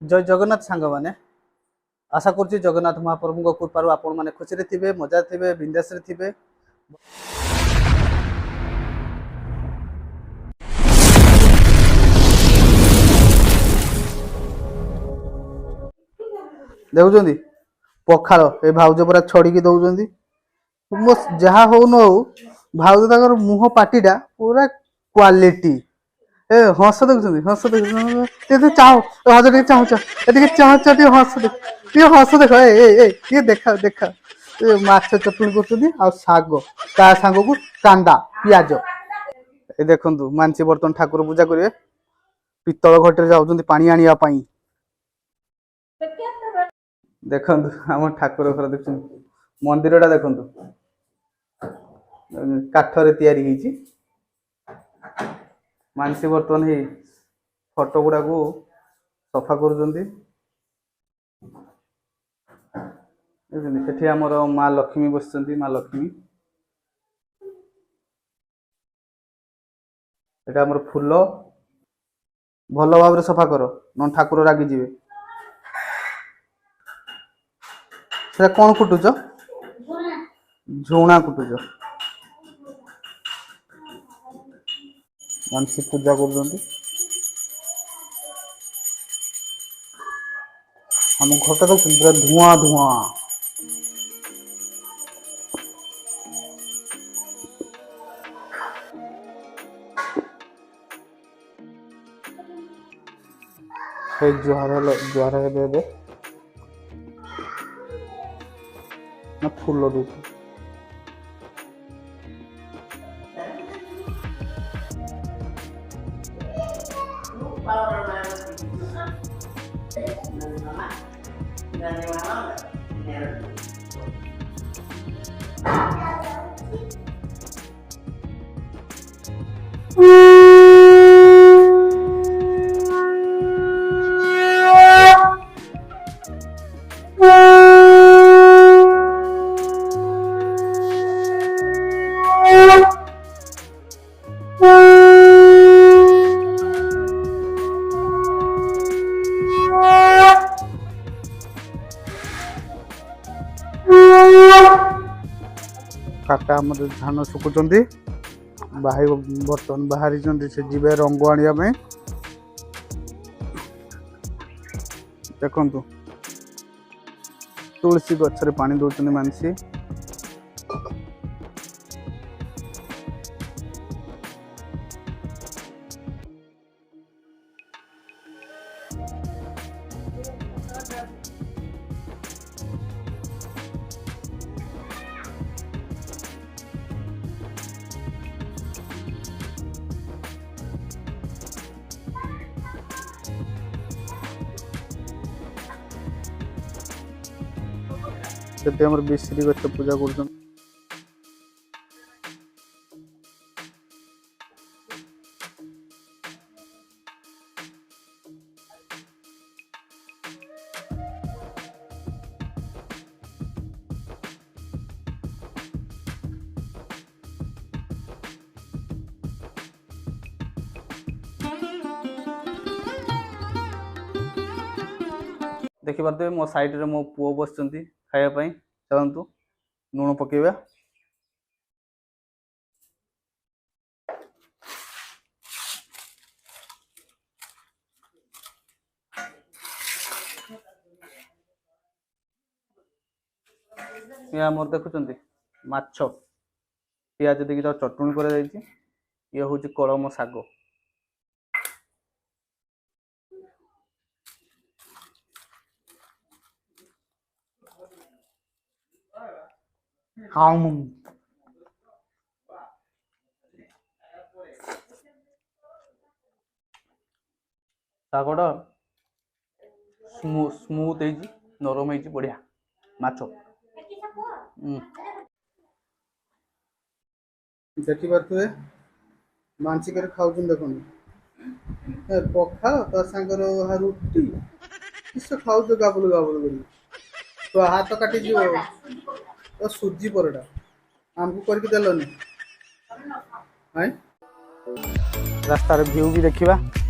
जय जगन्नाथ सांग मैंने आशा करुच्ची जगन्नाथ महाप्रभु कृपार आपण मैंने खुशी थे मजा थे बिंदास थे। देखुं पखाल ए भाउज पूरा छड़ी दौरान मो जहाँ हो न हो भाउज तक मुह पार्टीटा पूरा क्वालिटी ए हस देखते चाह हज चाह चाह हस देख हस देख ये देखा देखा माछ चटणी कर सांग को कांदा पियाज ए देखु मानसी बर्तन ठाकुर पूजा करेंगे पितल घटे जाऊँ पानी आने देखु आम ठाकुर घर देख मंदिर टा देखु काठरे तैयारी होईची मानसी बर्तमान ही फोटो गुड़ा को सफा कर माँ लक्ष्मी बस माँ लक्ष्मी एटा हमर फूल भल भाव सफा कर न ठाकुर रागी जीवे से कौन कुटुच झुणा कुटुच मानसी पूजा कर हम घर तो पूरा धुआं धुआं जुआर है ना फूल दू काका धान सुकुंट भाई बर्तमान बाहरी से जीवे रंग आने देखु तुलसी गचरे पानी दौरान मानसी बेसरी गच पूजा कर देखी पारे मो साइड रे मो पुओ बस खायापाई चलतु लुण पकेबा मोर देखुं माछ पियाज देखिए चटुणी कर ये हूँ कलम शाग हाँ शागटा स्मूथ नरम बढ़िया माछ देखी पारे मानसिक खाऊ देख पखाल तो सांगर रुटी किस खाऊ गाबुल गाबुल कर तो हाथ काटी तो सुजी परोटा आमको करके देलनी रास्तार व्यू भी देखा।